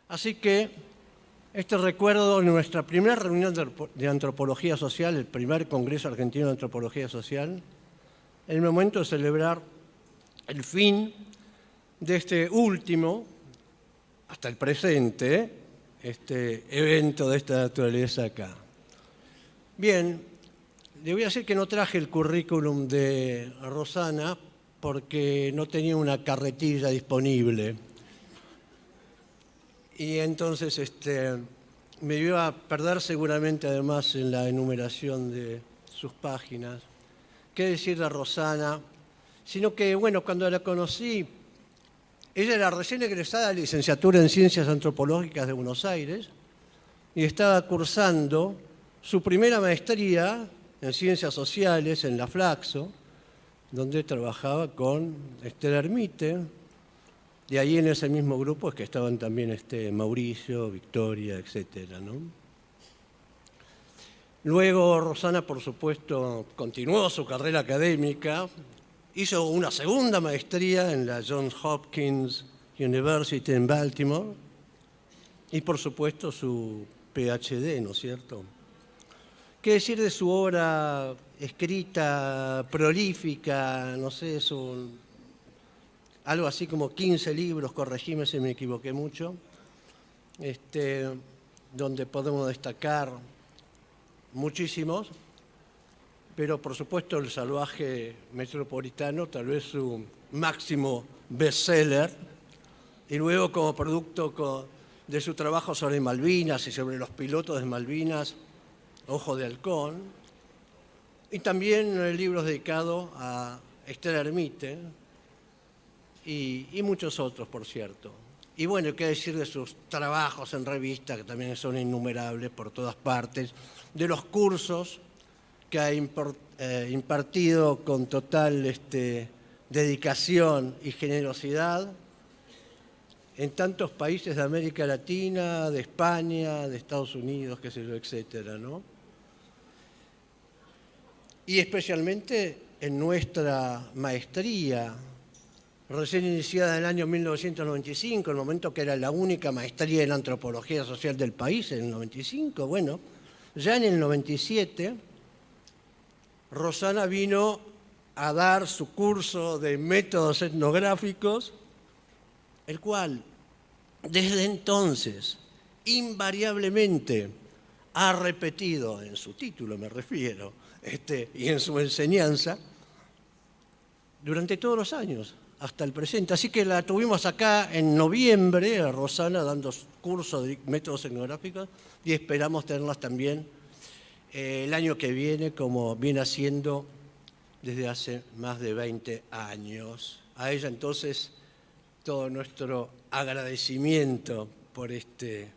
Así que este recuerdo de nuestra primera reunión de antropología social, el primer Congreso Argentino de Antropología Social, en el momento de celebrar el fin de este último, hasta el presente, este evento de esta naturaleza acá. Bien, le voy a decir que no traje el currículum de Rosana porque no tenía una carretilla disponible. Y entonces me iba a perder seguramente además en la enumeración de sus páginas. ¿Qué decir de Rosana? Sino que, bueno, cuando la conocí, ella era recién egresada de licenciatura en Ciencias Antropológicas de Buenos Aires y estaba cursando su primera maestría en Ciencias Sociales en la Flaxo, donde trabajaba con Esther Ermite. Y ahí en ese mismo grupo es que estaban también Mauricio, Victoria, etcétera, ¿no? Luego Rosana, por supuesto, continuó su carrera académica, hizo una segunda maestría en la Johns Hopkins University en Baltimore y, por supuesto, su PhD, ¿no es cierto? ¿Qué decir de su obra escrita, prolífica, no sé, algo así como 15 libros, corregime si me equivoqué mucho, donde podemos destacar muchísimos, pero por supuesto El salvaje metropolitano, tal vez su máximo bestseller, y luego como producto de su trabajo sobre Malvinas y sobre los pilotos de Malvinas, Ojo de Halcón, y también libros dedicados a Esther Ermite, y muchos otros, por cierto. Y bueno, qué decir de sus trabajos en revistas, que también son innumerables por todas partes, de los cursos que ha impartido con total dedicación y generosidad en tantos países de América Latina, de España, de Estados Unidos, qué sé yo, etcétera, ¿no? Y especialmente en nuestra maestría, recién iniciada en el año 1995, el momento que era la única maestría en antropología social del país, en el 95, bueno, ya en el 97, Rosana vino a dar su curso de métodos etnográficos, el cual desde entonces invariablemente ha repetido en su título, me refiero, y en su enseñanza, durante todos los años, hasta el presente. Así que la tuvimos acá en noviembre, a Rosana, dando cursos de métodos etnográficos, y esperamos tenerlas también el año que viene, como viene haciendo desde hace más de 20 años. A ella, entonces, todo nuestro agradecimiento por este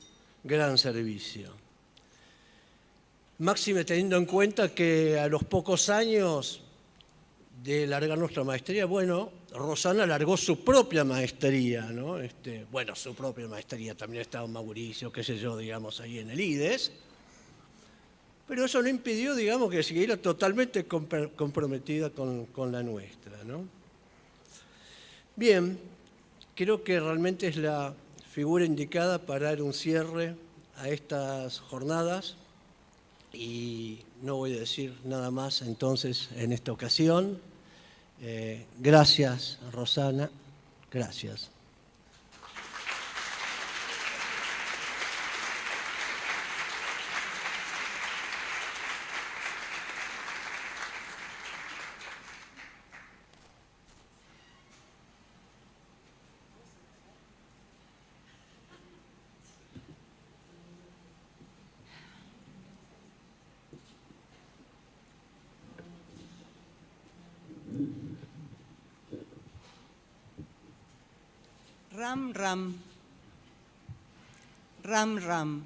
gran servicio. Máxime teniendo en cuenta que a los pocos años de largar nuestra maestría, bueno, Rosana largó su propia maestría, ¿no? Su propia maestría, también estaba Mauricio, qué sé yo, digamos, ahí en el IDES, pero eso no impidió, digamos, que siguiera totalmente comprometida con la nuestra, ¿no? Bien, creo que realmente es la figura indicada para dar un cierre a estas jornadas y no voy a decir nada más entonces en esta ocasión. Gracias, Rosana, gracias. Ram, ram. Ram, ram.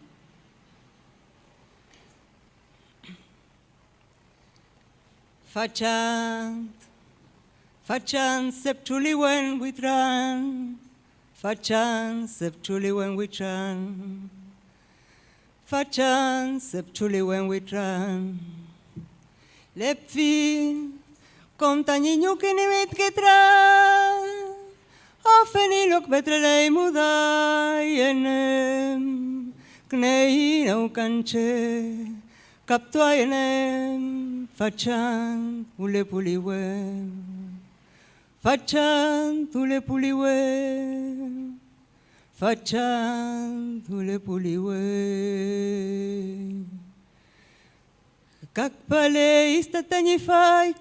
Facciant, facciant septuli when we run, facciant septuli when we run, facciant septuli when we run. Lepfi, contañiñu que ni mit que tran, Afenilok betrelei mudaienem, kneina ukanche, kaptuaienem, fachan ulepuliwem, fachan ulepuliwem, fachan ulepuliwem. Kakpale istatanyifai,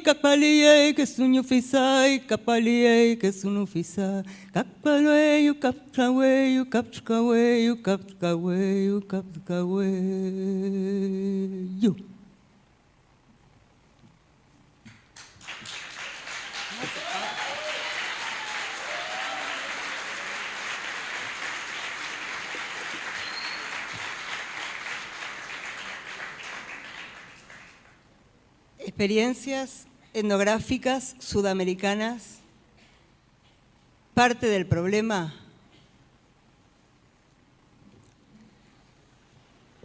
kakpaliye que sunyufisai, kakpaliye que sunufisai, kakpaleyu, kapkaweyu, kapkaweyu, kapkaweyu, kapkaweyu. Experiencias etnográficas sudamericanas, parte del problema.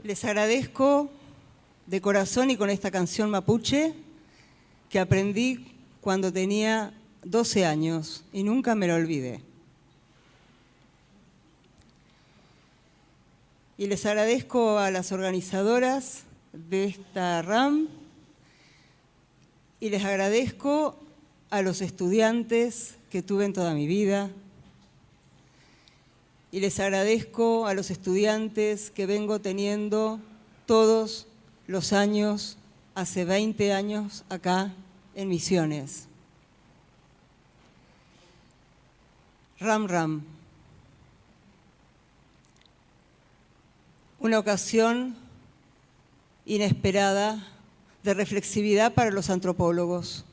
Les agradezco de corazón y con esta canción mapuche que aprendí cuando tenía 12 años y nunca me la olvidé. Y les agradezco a las organizadoras de esta RAM y les agradezco a los estudiantes que tuve en toda mi vida y les agradezco a los estudiantes que vengo teniendo todos los años, hace 20 años acá en Misiones. Ram Ram. Una ocasión inesperada de reflexividad para los antropólogos.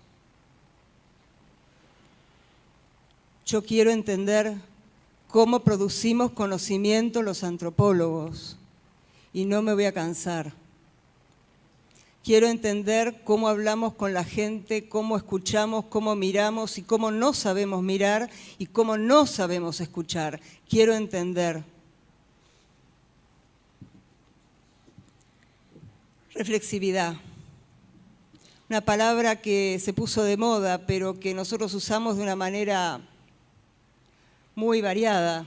Yo quiero entender cómo producimos conocimiento los antropólogos y no me voy a cansar. Quiero entender cómo hablamos con la gente, cómo escuchamos, cómo miramos y cómo no sabemos mirar y cómo no sabemos escuchar. Quiero entender. Reflexividad. Una palabra que se puso de moda, pero que nosotros usamos de una manera muy variada,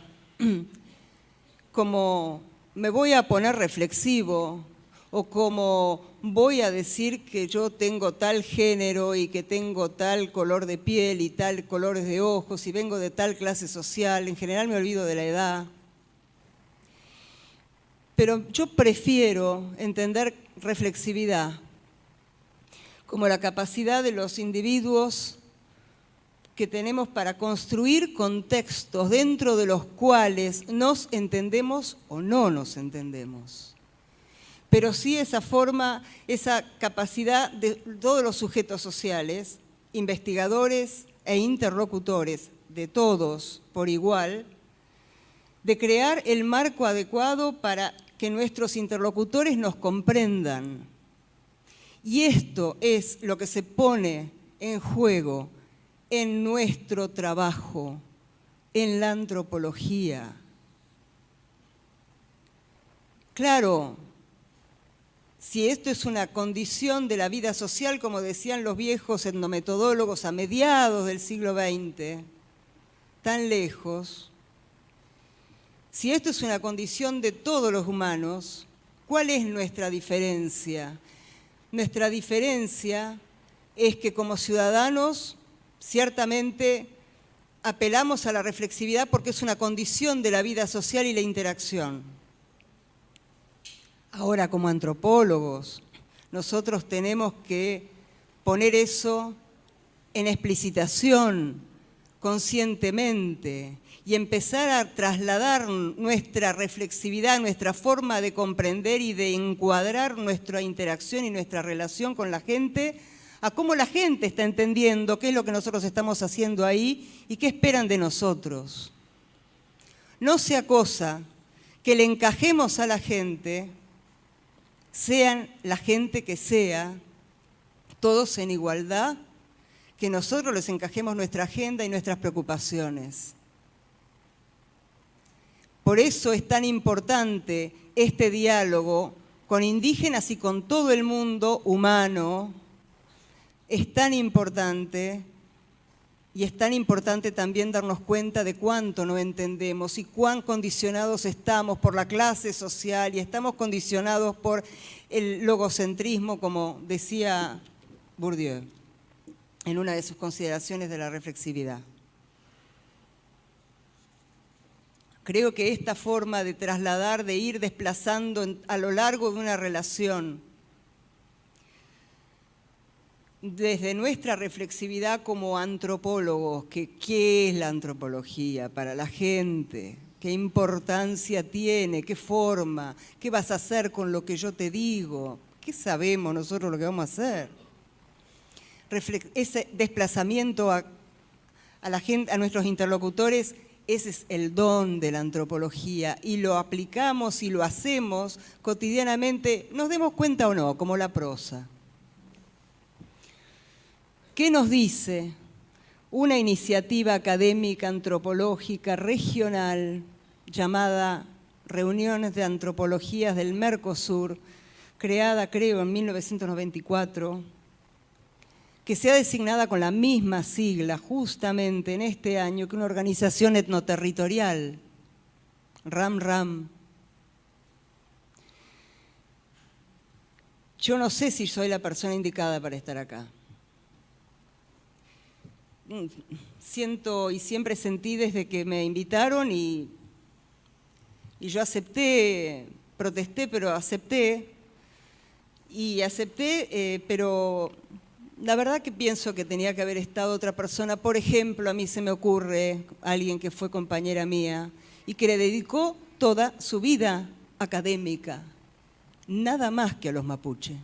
como me voy a poner reflexivo, o como voy a decir que yo tengo tal género y que tengo tal color de piel y tal colores de ojos y vengo de tal clase social. En general me olvido de la edad. Pero yo prefiero entender reflexividad como la capacidad de los individuos que tenemos para construir contextos dentro de los cuales nos entendemos o no nos entendemos. Pero sí esa forma, esa capacidad de todos los sujetos sociales, investigadores e interlocutores, de todos por igual, de crear el marco adecuado para que nuestros interlocutores nos comprendan. Y esto es lo que se pone en juego en nuestro trabajo, en la antropología. Claro, si esto es una condición de la vida social, como decían los viejos etnometodólogos a mediados del siglo XX, tan lejos, si esto es una condición de todos los humanos, ¿cuál es nuestra diferencia? Nuestra diferencia es que como ciudadanos ciertamente apelamos a la reflexividad porque es una condición de la vida social y la interacción. Ahora, como antropólogos, nosotros tenemos que poner eso en explicitación conscientemente y empezar a trasladar nuestra reflexividad, nuestra forma de comprender y de encuadrar nuestra interacción y nuestra relación con la gente a cómo la gente está entendiendo qué es lo que nosotros estamos haciendo ahí y qué esperan de nosotros. No sea cosa que le encajemos a la gente, sean la gente que sea, todos en igualdad, que nosotros les encajemos nuestra agenda y nuestras preocupaciones. Por eso es tan importante este diálogo con indígenas y con todo el mundo humano. Es tan importante Y es tan importante también darnos cuenta de cuánto no entendemos y cuán condicionados estamos por la clase social y estamos condicionados por el logocentrismo, como decía Bourdieu en una de sus consideraciones de la reflexividad. Creo que esta forma de trasladar, de ir desplazando a lo largo de una relación, desde nuestra reflexividad como antropólogos, que ¿qué es la antropología para la gente? ¿Qué importancia tiene? ¿Qué forma? ¿Qué vas a hacer con lo que yo te digo? ¿Qué sabemos nosotros lo que vamos a hacer? Ese desplazamiento a la gente, a nuestros interlocutores, ese es el don de la antropología y lo aplicamos y lo hacemos cotidianamente, nos demos cuenta o no, como la prosa. ¿Qué nos dice una iniciativa académica antropológica regional llamada Reuniones de Antropologías del Mercosur, creada creo en 1994, que sea designada con la misma sigla justamente en este año que una organización etnoterritorial, RAM-RAM? Yo no sé si soy la persona indicada para estar acá. Siento y siempre sentí desde que me invitaron y yo acepté, protesté, pero acepté. Y acepté, pero la verdad que pienso que tenía que haber estado otra persona. Por ejemplo, a mí se me ocurre alguien que fue compañera mía y que le dedicó toda su vida académica, nada más que a los mapuche.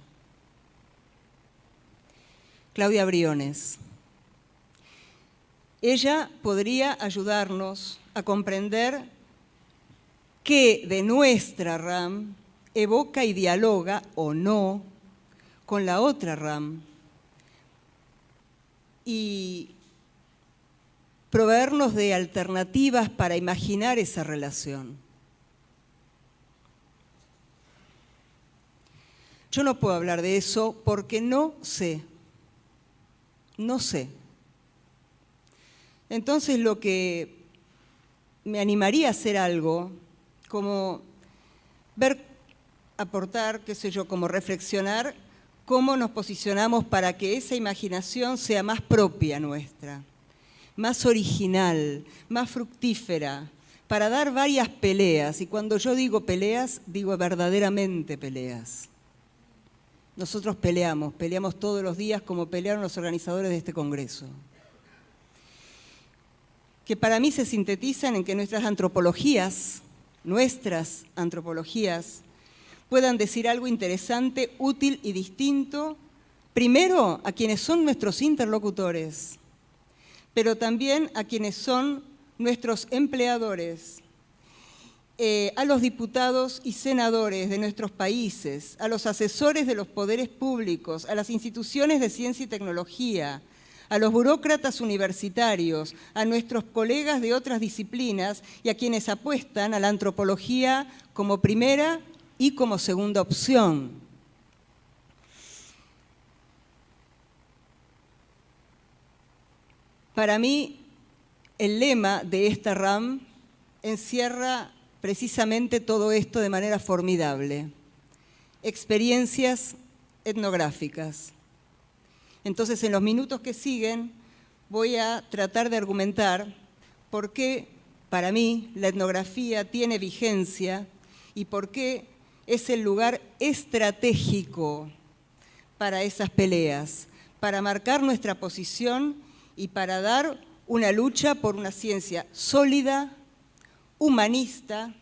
Claudia Briones. Ella podría ayudarnos a comprender qué de nuestra RAM evoca y dialoga o no con la otra RAM y proveernos de alternativas para imaginar esa relación. Yo no puedo hablar de eso porque no sé. Entonces lo que me animaría a hacer algo, como ver, aportar, qué sé yo, como reflexionar cómo nos posicionamos para que esa imaginación sea más propia nuestra, más original, más fructífera, para dar varias peleas. Y cuando yo digo peleas, digo verdaderamente peleas. Nosotros peleamos todos los días como pelearon los organizadores de este congreso, que para mí se sintetizan en que nuestras antropologías puedan decir algo interesante, útil y distinto, primero a quienes son nuestros interlocutores, pero también a quienes son nuestros empleadores, a los diputados y senadores de nuestros países, a los asesores de los poderes públicos, a las instituciones de ciencia y tecnología, a los burócratas universitarios, a nuestros colegas de otras disciplinas y a quienes apuestan a la antropología como primera y como segunda opción. Para mí, el lema de esta RAM encierra precisamente todo esto de manera formidable. Experiencias etnográficas. Entonces, en los minutos que siguen, voy a tratar de argumentar por qué, para mí, la etnografía tiene vigencia y por qué es el lugar estratégico para esas peleas, para marcar nuestra posición y para dar una lucha por una ciencia sólida, humanista,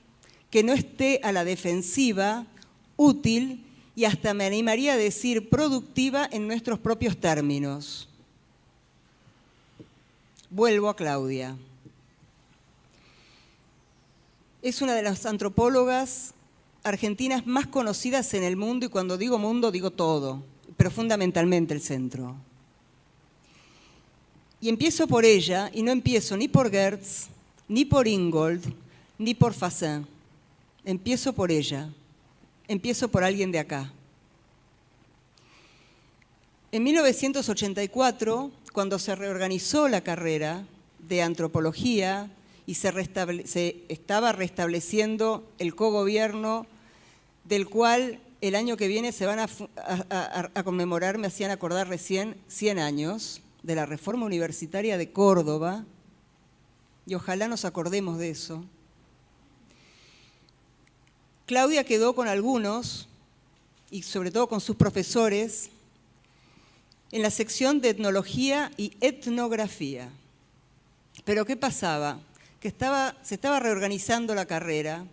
que no esté a la defensiva, útil y hasta me animaría a decir productiva en nuestros propios términos. Vuelvo a Claudia. Es una de las antropólogas argentinas más conocidas en el mundo, y cuando digo mundo digo todo, pero fundamentalmente el centro. Y empiezo por ella, y no empiezo ni por Gertz, ni por Ingold, ni por Fassin. Empiezo por ella. Empiezo por alguien de acá. En 1984, cuando se reorganizó la carrera de antropología y se estaba restableciendo el cogobierno, del cual el año que viene se van a conmemorar, me hacían acordar recién, 100 años de la reforma universitaria de Córdoba, y ojalá nos acordemos de eso. Claudia quedó con algunos, y sobre todo con sus profesores, en la sección de etnología y etnografía. Pero ¿qué pasaba? Que se estaba reorganizando la carrera,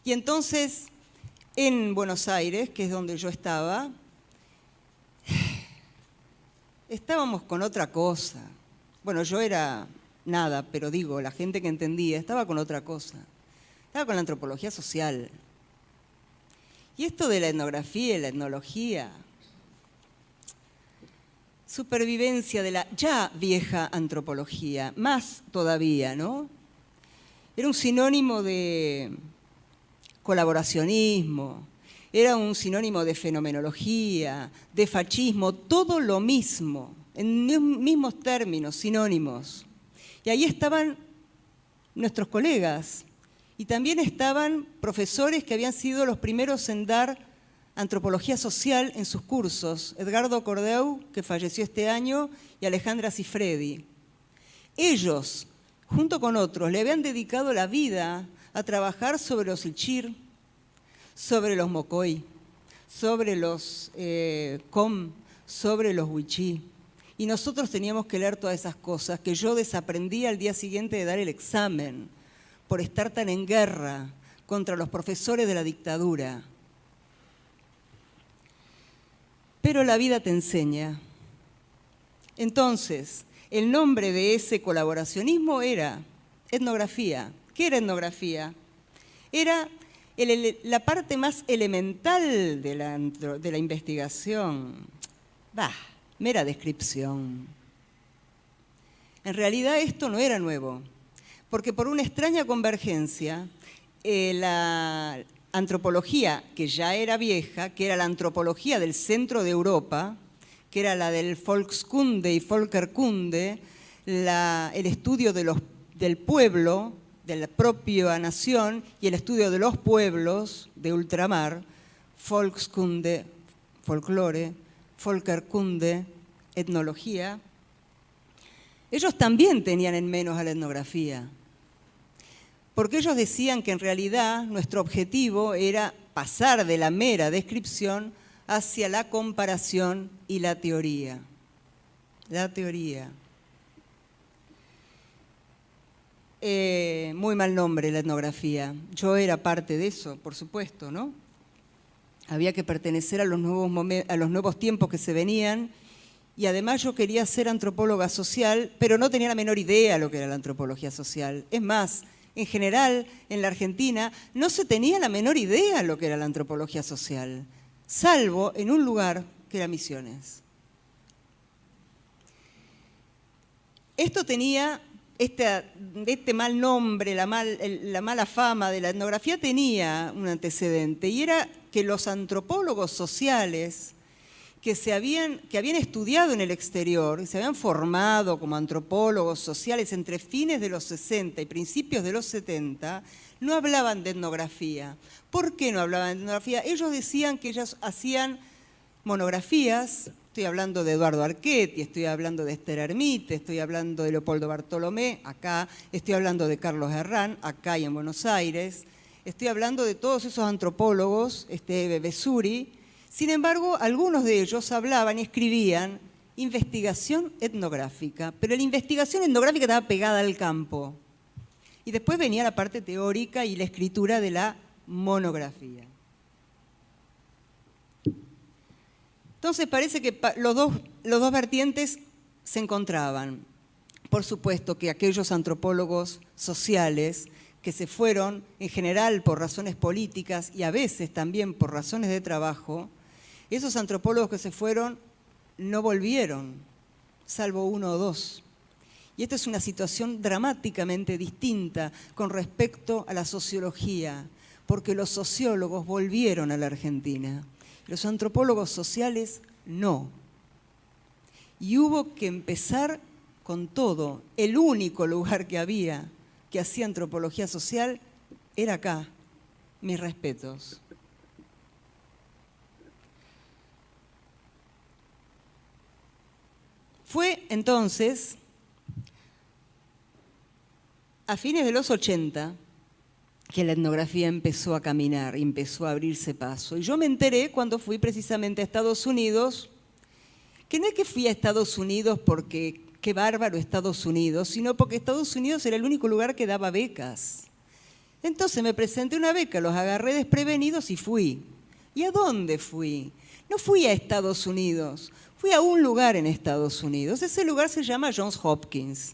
y entonces en Buenos Aires, que es donde yo estaba, estábamos con otra cosa. Bueno, yo era nada, pero digo, la gente que entendía estaba con otra cosa. Estaba con la antropología social. Y esto de la etnografía y la etnología, supervivencia de la ya vieja antropología, más todavía, ¿no? Era un sinónimo de colaboracionismo, era un sinónimo de fenomenología, de fascismo, todo lo mismo, en mismos términos, sinónimos. Y ahí estaban nuestros colegas, y también estaban profesores que habían sido los primeros en dar antropología social en sus cursos, Edgardo Cordeu, que falleció este año, y Alejandra Cifredi. Ellos, junto con otros, le habían dedicado la vida a trabajar sobre los Ilchir, sobre los Mocoy, sobre los Com, sobre los Huichí. Y nosotros teníamos que leer todas esas cosas que yo desaprendí al día siguiente de dar el examen, por estar tan en guerra contra los profesores de la dictadura. Pero la vida te enseña. Entonces, el nombre de ese colaboracionismo era etnografía. ¿Qué era etnografía? Era la parte más elemental de la investigación. Mera descripción. En realidad esto no era nuevo, porque por una extraña convergencia, la antropología, que ya era vieja, que era la antropología del centro de Europa, que era la del Volkskunde y Völkerkunde, el estudio del pueblo, de la propia nación, y el estudio de los pueblos de ultramar, Volkskunde, folclore, Völkerkunde, etnología, ellos también tenían en menos a la etnografía, porque ellos decían que en realidad nuestro objetivo era pasar de la mera descripción hacia la comparación y la teoría. La teoría. Muy mal nombre la etnografía. Yo era parte de eso, por supuesto, ¿no? Había que pertenecer a los nuevos tiempos que se venían, y además yo quería ser antropóloga social, pero no tenía la menor idea de lo que era la antropología social. Es más, en general, en la Argentina, no se tenía la menor idea de lo que era la antropología social, salvo en un lugar que era Misiones. Esto tenía, este mal nombre, la mala fama de la etnografía tenía un antecedente, y era que los antropólogos sociales que habían estudiado en el exterior, se habían formado como antropólogos sociales entre fines de los 60 y principios de los 70, no hablaban de etnografía. ¿Por qué no hablaban de etnografía? Ellos decían que ellos hacían monografías, estoy hablando de Eduardo Archetti, estoy hablando de Esther Ermite, estoy hablando de Leopoldo Bartolomé, acá, estoy hablando de Carlos Herrán, acá y en Buenos Aires, estoy hablando de todos esos antropólogos, Besuri. Sin embargo, algunos de ellos hablaban y escribían investigación etnográfica, pero la investigación etnográfica estaba pegada al campo. Y después venía la parte teórica y la escritura de la monografía. Entonces parece que los dos vertientes se encontraban. Por supuesto que aquellos antropólogos sociales que se fueron en general por razones políticas y a veces también por razones de trabajo, esos antropólogos que se fueron no volvieron, salvo uno o dos. Y esta es una situación dramáticamente distinta con respecto a la sociología, porque los sociólogos volvieron a la Argentina, los antropólogos sociales no. y hubo que empezar con todo. El único lugar que había que hacía antropología social era acá. Mis respetos. Fue entonces, a fines de los 80, que la etnografía empezó a caminar, empezó a abrirse paso. Y yo me enteré cuando fui precisamente a Estados Unidos, que no es que fui a Estados Unidos porque qué bárbaro Estados Unidos, sino porque Estados Unidos era el único lugar que daba becas. Entonces me presenté una beca, los agarré desprevenidos y fui. ¿Y a dónde fui? No fui a Estados Unidos, fui a un lugar en Estados Unidos. Ese lugar se llama Johns Hopkins.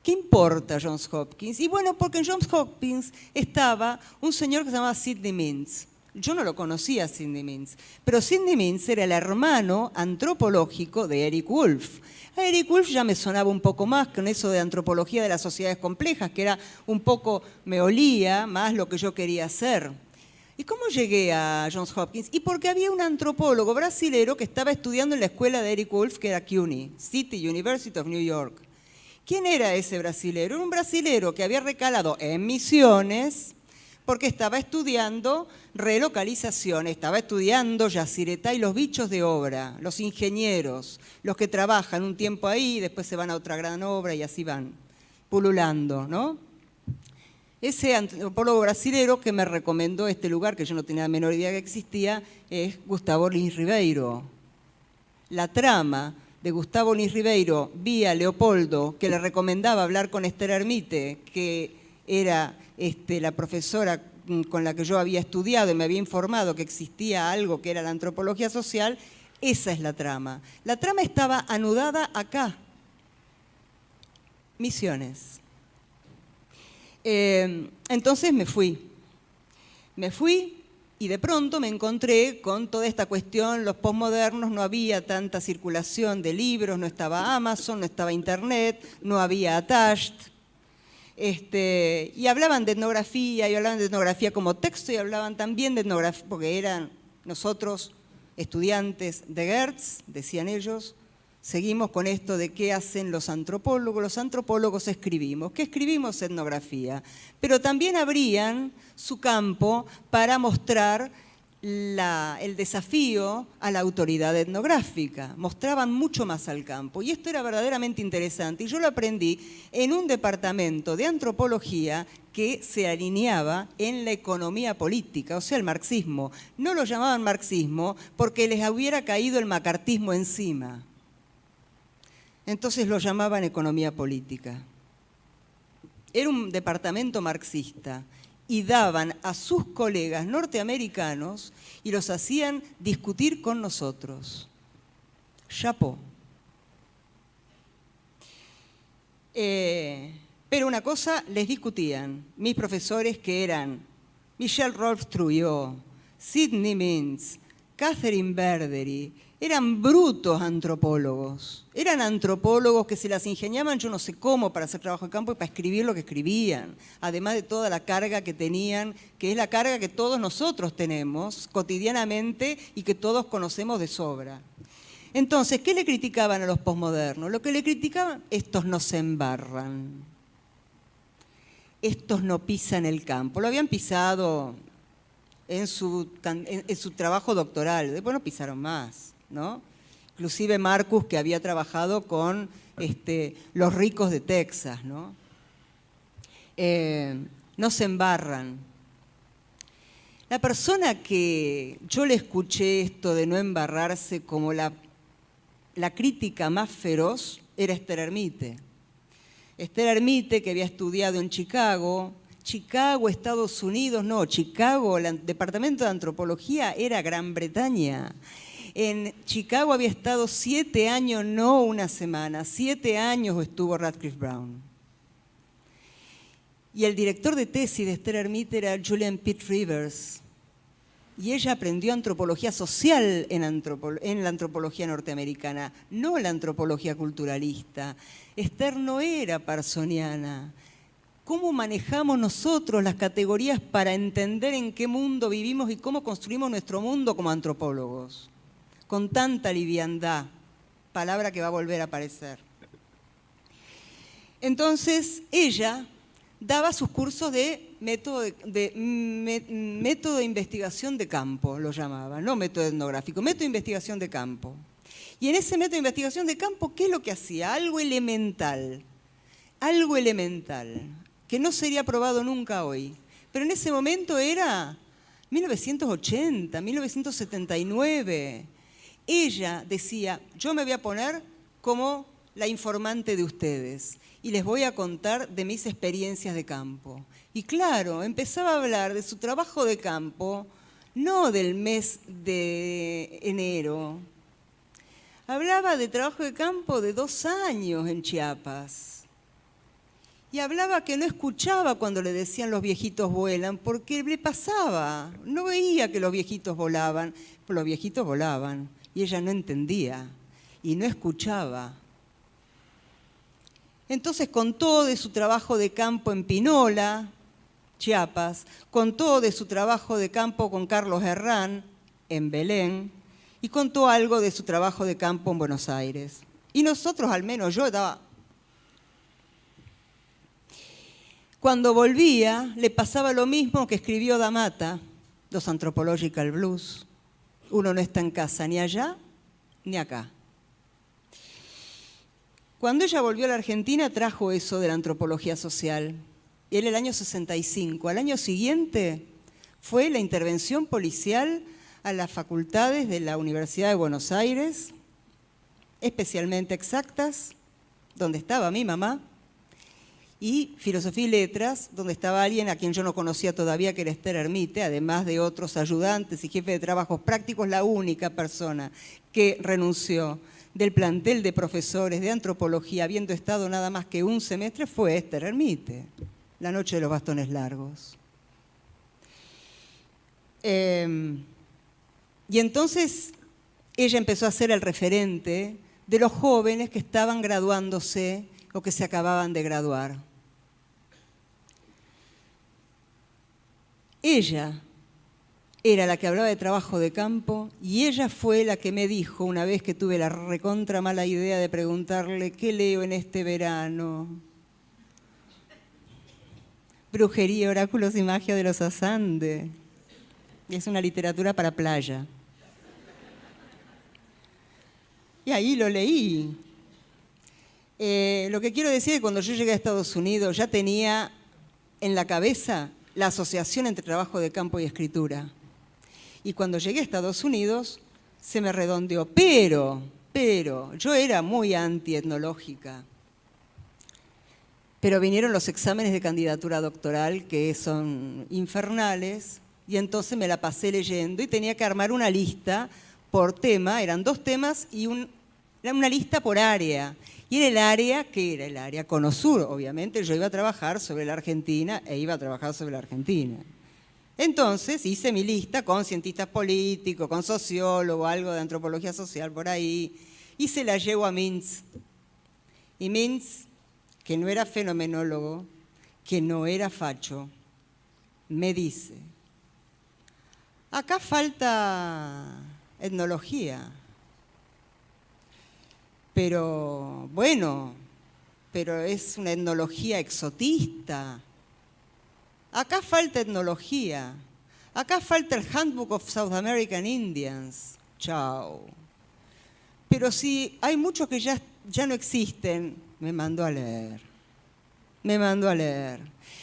¿Qué importa Johns Hopkins? Y bueno, porque en Johns Hopkins estaba un señor que se llamaba Sidney Mintz. Yo no lo conocía a Sidney Mintz, pero Sidney Mintz era el hermano antropológico de Eric Wolf. A Eric Wolf ya me sonaba un poco más con eso de antropología de las sociedades complejas, que era un poco, me olía más lo que yo quería hacer. ¿Y cómo llegué a Johns Hopkins? Y porque había un antropólogo brasilero que estaba estudiando en la escuela de Eric Wolf, que era CUNY, City University of New York. ¿Quién era ese brasilero? Era un brasilero que había recalado en Misiones porque estaba estudiando relocalización, estaba estudiando Yacyretá y los bichos de obra, los ingenieros, los que trabajan un tiempo ahí y después se van a otra gran obra y así van pululando, ¿no? Ese antropólogo brasilero que me recomendó este lugar, que yo no tenía la menor idea que existía, es Gustavo Lins Ribeiro. La trama de Gustavo Lins Ribeiro vía Leopoldo, que le recomendaba hablar con Esther Hermite, que era la profesora con la que yo había estudiado y me había informado que existía algo que era la antropología social, esa es la trama. La trama estaba anudada acá, Misiones. Entonces me fui y de pronto me encontré con toda esta cuestión, los posmodernos, no había tanta circulación de libros, no estaba Amazon, no estaba Internet, no había Attached. Y hablaban de etnografía como texto y hablaban también de etnografía, porque eran nosotros estudiantes de Gertz, decían ellos, seguimos con esto de qué hacen los antropólogos escribimos. ¿Qué escribimos? Etnografía. Pero también abrían su campo para mostrar el desafío a la autoridad etnográfica. Mostraban mucho más al campo. Y esto era verdaderamente interesante. Y yo lo aprendí en un departamento de antropología que se alineaba en la economía política, o sea, el marxismo. No lo llamaban marxismo porque les hubiera caído el macartismo encima. Entonces lo llamaban economía política. Era un departamento marxista y daban a sus colegas norteamericanos y los hacían discutir con nosotros. Chapeau. Pero una cosa les discutían mis profesores, que eran Michel Rolf-Trouillot, Sidney Mintz, Catherine Verdery. Eran brutos antropólogos. Eran antropólogos que se las ingeniaban yo no sé cómo para hacer trabajo de campo y para escribir lo que escribían. Además de toda la carga que tenían, que es la carga que todos nosotros tenemos cotidianamente y que todos conocemos de sobra. Entonces, ¿qué le criticaban a los posmodernos? Lo que le criticaban, estos no se embarran. Estos no pisan el campo. Lo habían pisado en su trabajo doctoral. Después no pisaron más, ¿no? Inclusive Marcus, que había trabajado con los ricos de Texas, ¿no? No se embarran. La persona que yo le escuché esto de no embarrarse como la crítica más feroz era Esther Hermite. Esther Hermite, que había estudiado en Chicago, Estados Unidos, no, Chicago, el departamento de antropología era Gran Bretaña. En Chicago había estado 7 años, no una semana, 7 años estuvo Radcliffe Brown. Y el director de tesis de Esther Hermite era Julian Pitt Rivers. Y ella aprendió antropología social en la antropología norteamericana, no la antropología culturalista. Esther no era parsoniana. ¿Cómo manejamos nosotros las categorías para entender en qué mundo vivimos y cómo construimos nuestro mundo como antropólogos? Con tanta liviandad, palabra que va a volver a aparecer. Entonces, ella daba sus cursos de método de investigación de campo, lo llamaba, no método etnográfico, método de investigación de campo. Y en ese método de investigación de campo, ¿qué es lo que hacía? Algo elemental, que no sería probado nunca hoy. Pero en ese momento era 1980, 1979. Ella decía, yo me voy a poner como la informante de ustedes y les voy a contar de mis experiencias de campo. Y claro, empezaba a hablar de su trabajo de campo, no del mes de enero. Hablaba de trabajo de campo de 2 años en Chiapas. Y hablaba que no escuchaba cuando le decían los viejitos vuelan, porque le pasaba, no veía que los viejitos volaban, pero los viejitos volaban y ella no entendía y no escuchaba. Entonces contó de su trabajo de campo en Pinola, Chiapas, contó de su trabajo de campo con Carlos Herrán en Belén y contó algo de su trabajo de campo en Buenos Aires. Y nosotros, al menos yo, estaba... Cuando volvía, le pasaba lo mismo que escribió D'Amata, los Anthropological Blues. Uno no está en casa ni allá ni acá. Cuando ella volvió a la Argentina, trajo eso de la antropología social. Y era el año 65. Al año siguiente fue la intervención policial a las facultades de la Universidad de Buenos Aires, especialmente Exactas, donde estaba mi mamá, y Filosofía y Letras, donde estaba alguien a quien yo no conocía todavía, que era Esther Hermite, además de otros ayudantes y jefes de trabajos prácticos, la única persona que renunció del plantel de profesores de antropología, habiendo estado nada más que un semestre, fue Esther Hermite, la noche de los bastones largos. Y entonces ella empezó a ser el referente de los jóvenes que estaban graduándose o que se acababan de graduar. Ella era la que hablaba de trabajo de campo y ella fue la que me dijo, una vez que tuve la recontra mala idea de preguntarle ¿qué leo en este verano? Brujería, oráculos y magia de los Asande. Es una literatura para playa. Y ahí lo leí. Lo que quiero decir es que cuando yo llegué a Estados Unidos ya tenía en la cabeza la asociación entre trabajo de campo y escritura. Y cuando llegué a Estados Unidos se me redondeó. Pero, yo era muy antietnológica. Pero vinieron los exámenes de candidatura doctoral que son infernales y entonces me la pasé leyendo y tenía que armar una lista por tema, eran 2 temas y era una lista por área. Y era el área, ¿qué era el área? Cono Sur, obviamente, yo iba a trabajar sobre la Argentina e iba a trabajar sobre la Argentina. Entonces hice mi lista con cientistas políticos, con sociólogos, algo de antropología social por ahí, y se la llevo a Mintz. Y Mintz, que no era fenomenólogo, que no era facho, me dice, acá falta etnología. Pero, bueno, pero es una etnología exotista. Acá falta etnología. Acá falta el Handbook of South American Indians. Chao. Pero si hay muchos que ya no existen, me mandó a leer.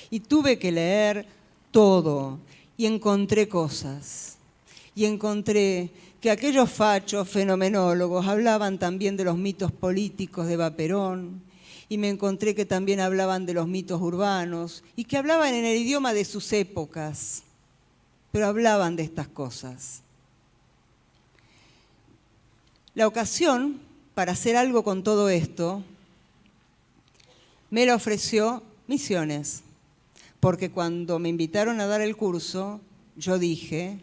Y tuve que leer todo. Y encontré cosas. Y encontré que aquellos fachos fenomenólogos hablaban también de los mitos políticos de Eva Perón, y me encontré que también hablaban de los mitos urbanos, y que hablaban en el idioma de sus épocas, pero hablaban de estas cosas. La ocasión para hacer algo con todo esto me la ofreció Misiones, porque cuando me invitaron a dar el curso, yo dije,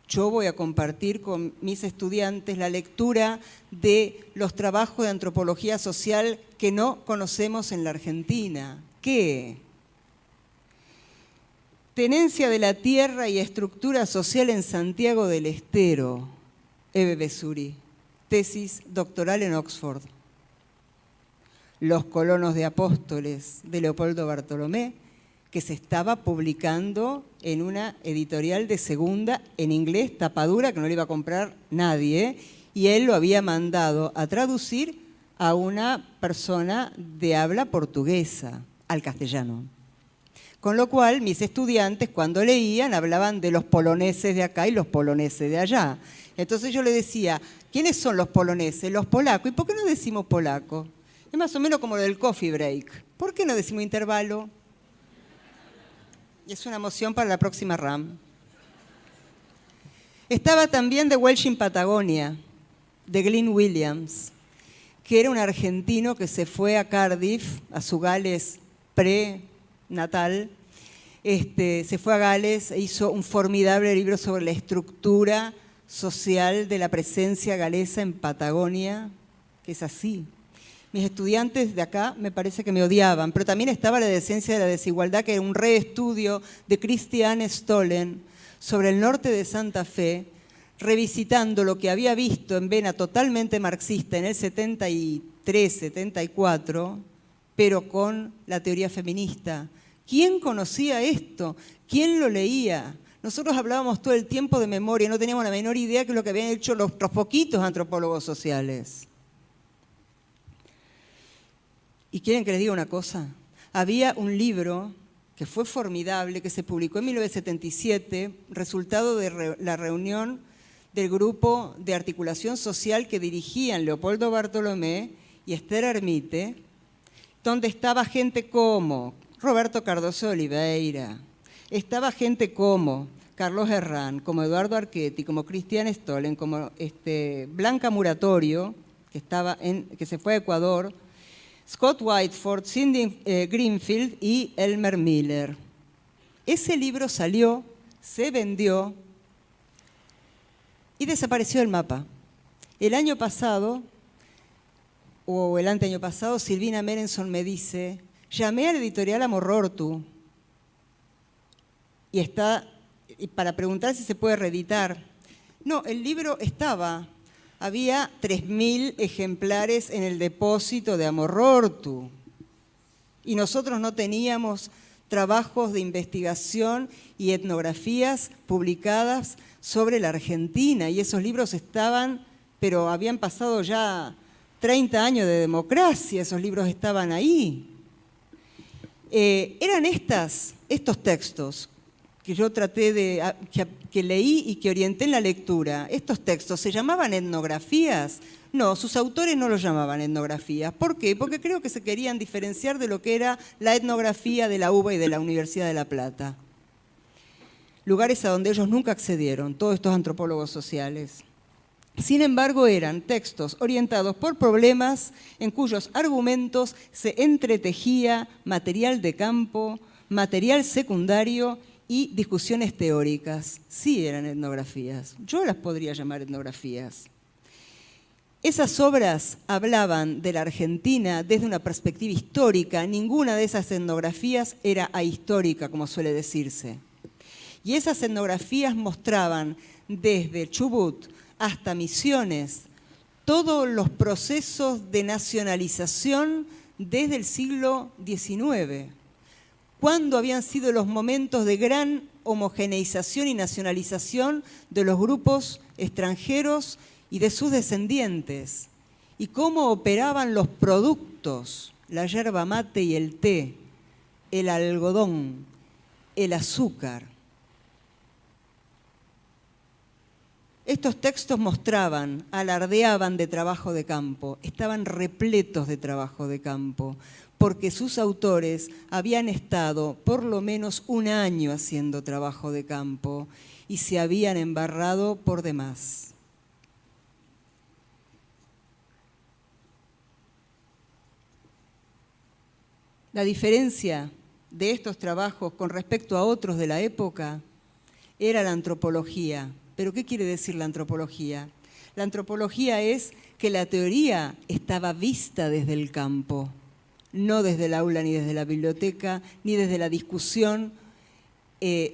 yo voy a compartir con mis estudiantes la lectura de los trabajos de antropología social que no conocemos en la Argentina. ¿Qué? Tenencia de la tierra y estructura social en Santiago del Estero, Eve Besuri. tesis doctoral en Oxford. Los colonos de Apóstoles, de Leopoldo Bartolomé, que se estaba publicando en una editorial de segunda, en inglés, tapadura, que no le iba a comprar nadie, y él lo había mandado a traducir a una persona de habla portuguesa, al castellano. Con lo cual, mis estudiantes, cuando leían, hablaban de los poloneses de acá y los poloneses de allá. Entonces yo le decía, ¿quiénes son los poloneses? Los polacos. ¿Y por qué no decimos polaco? Es más o menos como lo del coffee break. ¿Por qué no decimos intervalo? Es una moción para la próxima RAM. Estaba también The Welsh in Patagonia, de Glyn Williams, que era un argentino que se fue a Cardiff, a su Gales prenatal. Se fue a Gales e hizo un formidable libro sobre la estructura social de la presencia galesa en Patagonia, que es así. Mis estudiantes de acá me parece que me odiaban, pero también estaba La decencia de la desigualdad, que era un reestudio de Christiane Stollen sobre el norte de Santa Fe, revisitando lo que había visto en vena totalmente marxista en el 73, 74, pero con la teoría feminista. ¿Quién conocía esto? ¿Quién lo leía? Nosotros hablábamos todo el tiempo de memoria, no teníamos la menor idea de lo que habían hecho los poquitos antropólogos sociales. ¿Y quieren que les diga una cosa? Había un libro que fue formidable, que se publicó en 1977, resultado de la reunión del grupo de articulación social que dirigían Leopoldo Bartolomé y Esther Ermite, donde estaba gente como Roberto Cardoso de Oliveira, estaba gente como Carlos Herrán, como Eduardo Archetti, como Christiane Stollen, como Blanca Muratorio, que se fue a Ecuador, Scott Whiteford, Cindy Greenfield y Elmer Miller. Ese libro salió, se vendió y desapareció del mapa. El año pasado, o el anteaño pasado, Silvina Merenson me dice, llamé a la editorial Amorortu y para preguntar si se puede reeditar. No, el libro estaba. Había 3.000 ejemplares en el depósito de Amorortu y nosotros no teníamos trabajos de investigación y etnografías publicadas sobre la Argentina, y esos libros estaban, pero habían pasado ya 30 años de democracia, esos libros estaban ahí. Eran estos textos que yo que leí y que orienté en la lectura. Estos textos, ¿se llamaban etnografías? No, sus autores no los llamaban etnografías. ¿Por qué? Porque creo que se querían diferenciar de lo que era la etnografía de la UBA y de la Universidad de La Plata. Lugares a donde ellos nunca accedieron, todos estos antropólogos sociales. Sin embargo, eran textos orientados por problemas en cuyos argumentos se entretejía material de campo, material secundario y discusiones teóricas. Sí eran etnografías. Yo las podría llamar etnografías. Esas obras hablaban de la Argentina desde una perspectiva histórica. Ninguna de esas etnografías era ahistórica, como suele decirse. Y esas etnografías mostraban desde Chubut hasta Misiones todos los procesos de nacionalización desde el siglo XIX. ¿Cuándo habían sido los momentos de gran homogeneización y nacionalización de los grupos extranjeros y de sus descendientes? ¿Y cómo operaban los productos, la yerba mate y el té, el algodón, el azúcar? Estos textos mostraban, alardeaban de trabajo de campo, estaban repletos de trabajo de campo, porque sus autores habían estado por lo menos un año haciendo trabajo de campo y se habían embarrado por demás. La diferencia de estos trabajos con respecto a otros de la época era la antropología. ¿Pero qué quiere decir la antropología? La antropología es que la teoría estaba vista desde el campo, no desde el aula, ni desde la biblioteca, ni desde la discusión,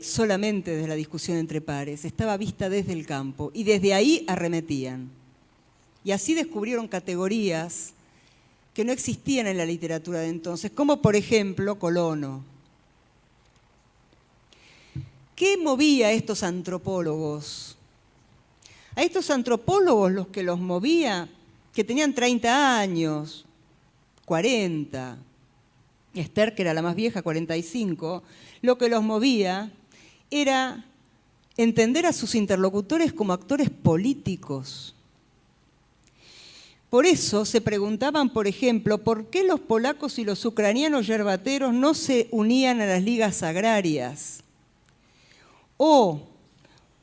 solamente desde la discusión entre pares. Estaba vista desde el campo y desde ahí arremetían. Y así descubrieron categorías que no existían en la literatura de entonces, como por ejemplo colono. ¿Qué movía a estos antropólogos? A estos antropólogos los que los movía, que tenían 30 años, 40, Esther, que era la más vieja, 45, lo que los movía era entender a sus interlocutores como actores políticos. Por eso se preguntaban, por ejemplo, ¿por qué los polacos y los ucranianos yerbateros no se unían a las ligas agrarias? O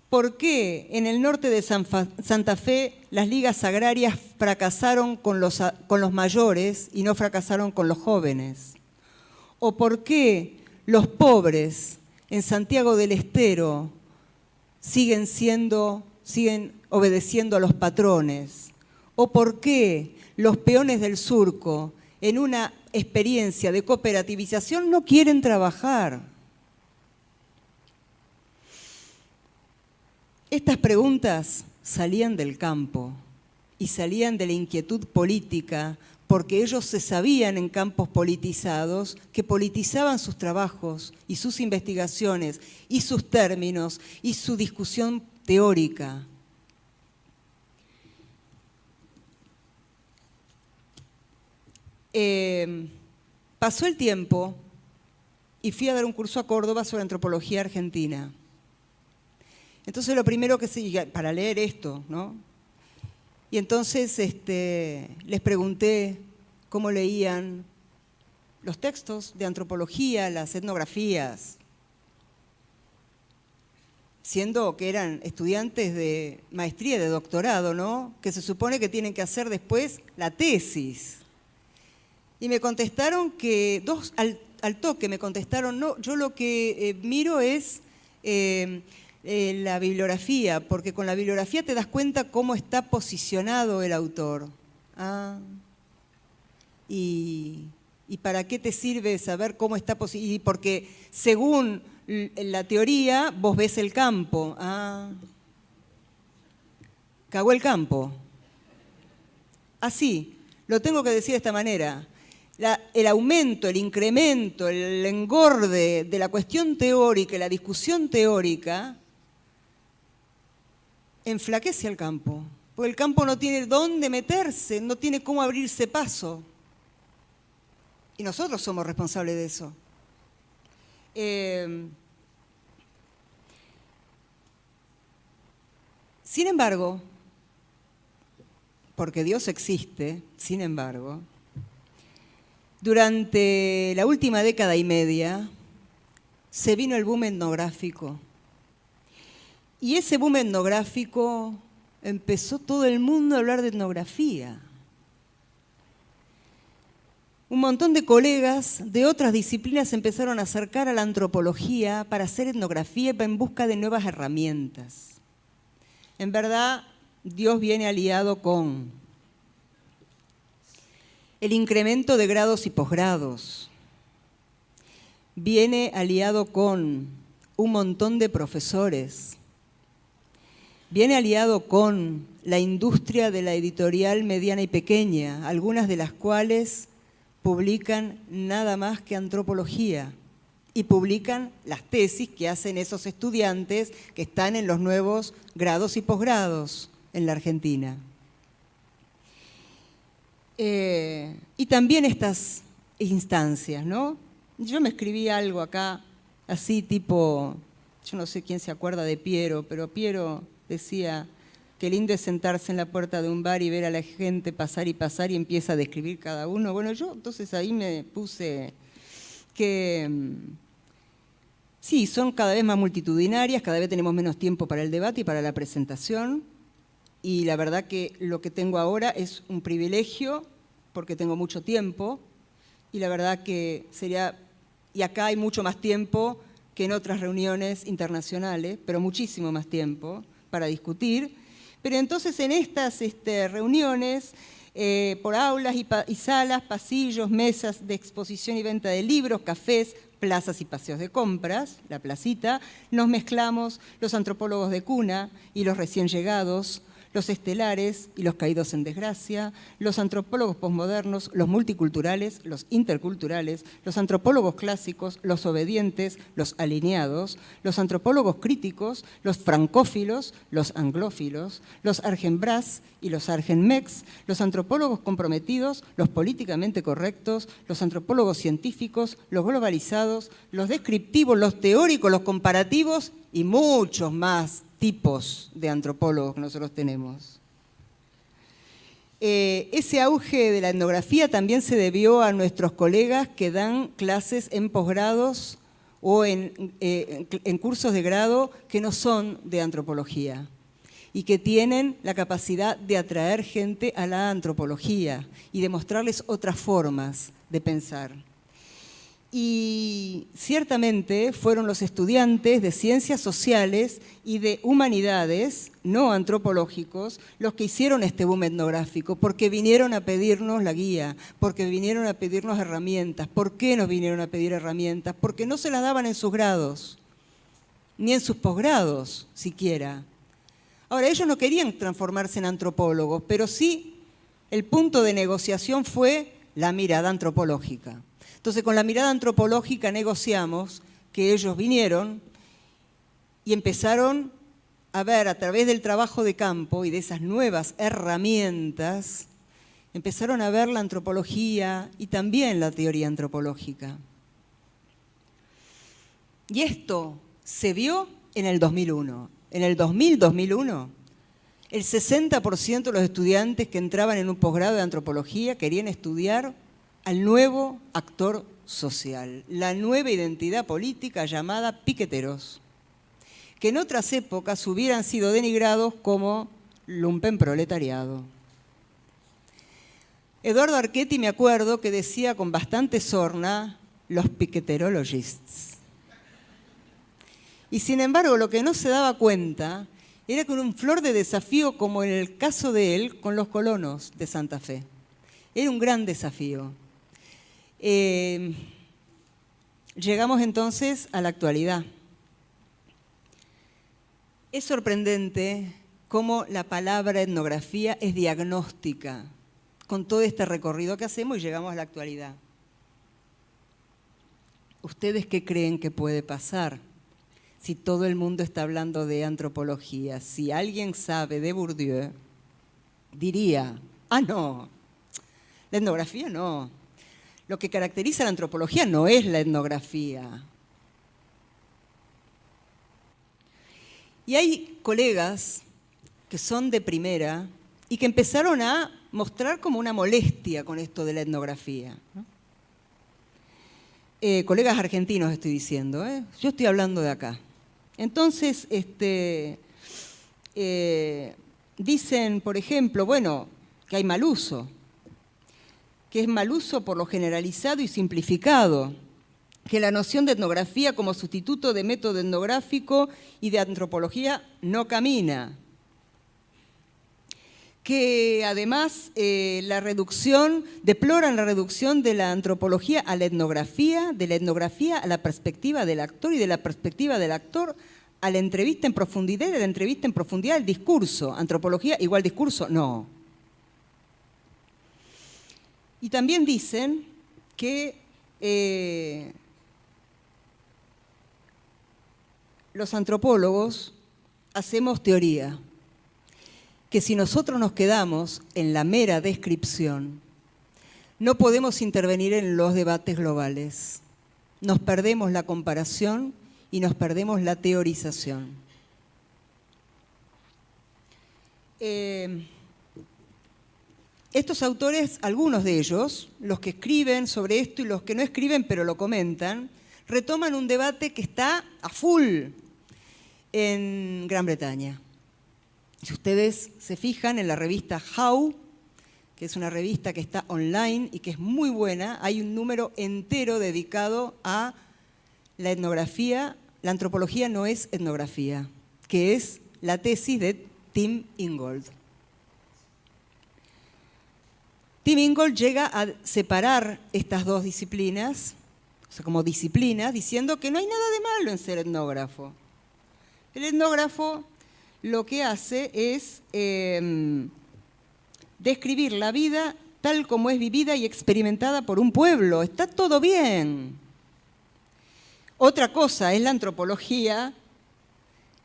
¿por qué en el norte de Santa Fe las ligas agrarias fracasaron con los mayores y no fracasaron con los jóvenes? ¿O por qué los pobres en Santiago del Estero siguen obedeciendo a los patrones? ¿O por qué los peones del surco, en una experiencia de cooperativización, no quieren trabajar? Estas preguntas salían del campo y salían de la inquietud política, porque ellos se sabían en campos politizados que politizaban sus trabajos y sus investigaciones y sus términos y su discusión teórica. Pasó el tiempo y fui a dar un curso a Córdoba sobre antropología argentina. Entonces lo primero que se, para leer esto, ¿no? Y entonces les pregunté cómo leían los textos de antropología, las etnografías, siendo que eran estudiantes de maestría y de doctorado, ¿no? Que se supone que tienen que hacer después la tesis. Y me contestaron que, al toque me contestaron, no, yo lo que miro es la bibliografía, porque con la bibliografía te das cuenta cómo está posicionado el autor. ¿Y para qué te sirve saber cómo está posicionado? Porque según la teoría, vos ves el campo. Cagó el campo. Así, lo tengo que decir de esta manera. El aumento, el incremento, el engorde de la cuestión teórica y la discusión teórica enflaquece al campo, porque el campo no tiene dónde meterse, no tiene cómo abrirse paso. Y nosotros somos responsables de eso. Sin embargo, porque Dios existe, sin embargo, durante la última década y media se vino el boom etnográfico. Y ese boom etnográfico empezó todo el mundo a hablar de etnografía. Un montón de colegas de otras disciplinas se empezaron a acercar a la antropología para hacer etnografía en busca de nuevas herramientas. En verdad, Dios viene aliado con el incremento de grados y posgrados. Viene aliado con un montón de profesores. Viene aliado con la industria de la editorial mediana y pequeña, algunas de las cuales publican nada más que antropología y publican las tesis que hacen esos estudiantes que están en los nuevos grados y posgrados en la Argentina. Y también estas instancias, ¿no? Yo me escribí algo acá, así tipo, yo no sé quién se acuerda de Piero, pero Piero decía que lindo es sentarse en la puerta de un bar y ver a la gente pasar y empieza a describir cada uno. Bueno, yo entonces ahí me puse que sí, son cada vez más multitudinarias, cada vez tenemos menos tiempo para el debate y para la presentación. Y la verdad que lo que tengo ahora es un privilegio, porque tengo mucho tiempo, y la verdad que sería, y acá hay mucho más tiempo que en otras reuniones internacionales, pero muchísimo más tiempo para discutir. Pero entonces en estas reuniones, por aulas y salas, pasillos, mesas de exposición y venta de libros, cafés, plazas y paseos de compras, la placita, nos mezclamos los antropólogos de cuna y los recién llegados, los estelares y los caídos en desgracia, los antropólogos posmodernos, los multiculturales, los interculturales, los antropólogos clásicos, los obedientes, los alineados, los antropólogos críticos, los francófilos, los anglófilos, los argenbras y los argenmex, los antropólogos comprometidos, los políticamente correctos, los antropólogos científicos, los globalizados, los descriptivos, los teóricos, los comparativos y muchos más tipos de antropólogos que nosotros tenemos. Ese auge de la etnografía también se debió a nuestros colegas que dan clases en posgrados o en cursos de grado que no son de antropología y que tienen la capacidad de atraer gente a la antropología y de mostrarles otras formas de pensar. Y ciertamente fueron los estudiantes de ciencias sociales y de humanidades, no antropológicos, los que hicieron este boom etnográfico, porque vinieron a pedirnos la guía, porque vinieron a pedirnos herramientas. ¿Por qué nos vinieron a pedir herramientas? Porque no se las daban en sus grados, ni en sus posgrados siquiera. Ahora, ellos no querían transformarse en antropólogos, pero sí el punto de negociación fue la mirada antropológica. Entonces, con la mirada antropológica negociamos que ellos vinieron y empezaron a ver a través del trabajo de campo y de esas nuevas herramientas, empezaron a ver la antropología y también la teoría antropológica. Y esto se vio en el 2001. En el 2001, el 60% de los estudiantes que entraban en un posgrado de antropología querían estudiar al nuevo actor social, la nueva identidad política llamada piqueteros, que en otras épocas hubieran sido denigrados como lumpenproletariado. Eduardo Archetti, me acuerdo, que decía con bastante sorna, los piqueterologists. Y sin embargo, lo que no se daba cuenta era con un flor de desafío, como en el caso de él, con los colonos de Santa Fe. Era un gran desafío. Llegamos entonces a la actualidad. Es sorprendente cómo la palabra etnografía es diagnóstica con todo este recorrido que hacemos y llegamos a la actualidad. ¿Ustedes qué creen que puede pasar si todo el mundo está hablando de antropología? Si alguien sabe de Bourdieu, diría, no, la etnografía no. Lo que caracteriza a la antropología no es la etnografía. Y hay colegas que son de primera y que empezaron a mostrar como una molestia con esto de la etnografía, ¿no? Colegas argentinos estoy diciendo, yo estoy hablando de acá. Entonces, dicen, por ejemplo, bueno, que hay mal uso, que es mal uso por lo generalizado y simplificado, que la noción de etnografía como sustituto de método etnográfico y de antropología no camina, que además deploran la reducción de la antropología a la etnografía, de la etnografía a la perspectiva del actor y de la perspectiva del actor a la entrevista en profundidad y de la entrevista en profundidad al discurso. Antropología igual discurso, no. Y también dicen que los antropólogos hacemos teoría, que si nosotros nos quedamos en la mera descripción, no podemos intervenir en los debates globales. Nos perdemos la comparación y nos perdemos la teorización. Estos autores, algunos de ellos, los que escriben sobre esto y los que no escriben pero lo comentan, retoman un debate que está a full en Gran Bretaña. Si ustedes se fijan en la revista How, que es una revista que está online y que es muy buena, hay un número entero dedicado a la etnografía. La antropología no es etnografía, que es la tesis de Tim Ingold. Tim Ingold llega a separar estas dos disciplinas, o sea, como disciplinas, diciendo que no hay nada de malo en ser etnógrafo. El etnógrafo lo que hace es describir la vida tal como es vivida y experimentada por un pueblo. Está todo bien. Otra cosa es la antropología,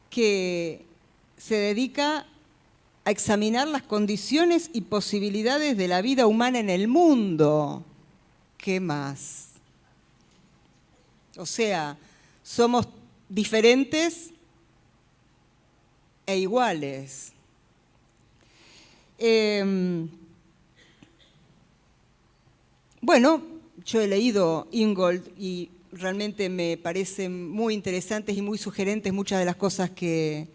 que se dedica a examinar las condiciones y posibilidades de la vida humana en el mundo. ¿Qué más? O sea, somos diferentes e iguales. Bueno, yo he leído Ingold y realmente me parecen muy interesantes y muy sugerentes muchas de las cosas que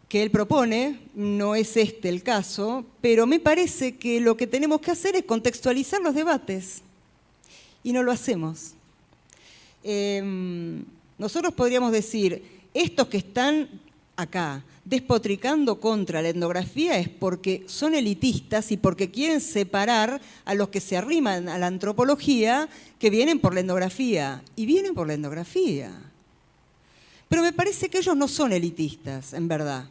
él propone. No es este el caso, pero me parece que lo que tenemos que hacer es contextualizar los debates y no lo hacemos. Nosotros podríamos decir, estos que están acá despotricando contra la etnografía es porque son elitistas y porque quieren separar a los que se arriman a la antropología, que vienen por la etnografía, y vienen por la etnografía. Pero me parece que ellos no son elitistas, en verdad.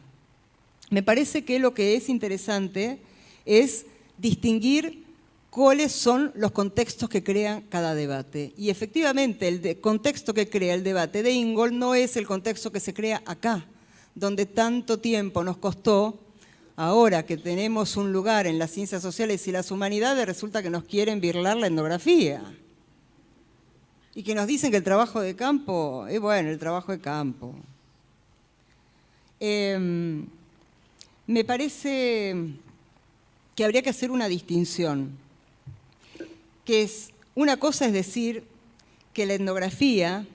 Me parece que lo que es interesante es distinguir cuáles son los contextos que crean cada debate. Y efectivamente, el contexto que crea el debate de Ingold no es el contexto que se crea acá, donde tanto tiempo nos costó. Ahora que tenemos un lugar en las ciencias sociales y las humanidades, resulta que nos quieren birlar la etnografía. Y que nos dicen que el trabajo de campo, es bueno, el trabajo de campo. Me parece que habría que hacer una distinción, que es, una cosa es decir que la etnografía,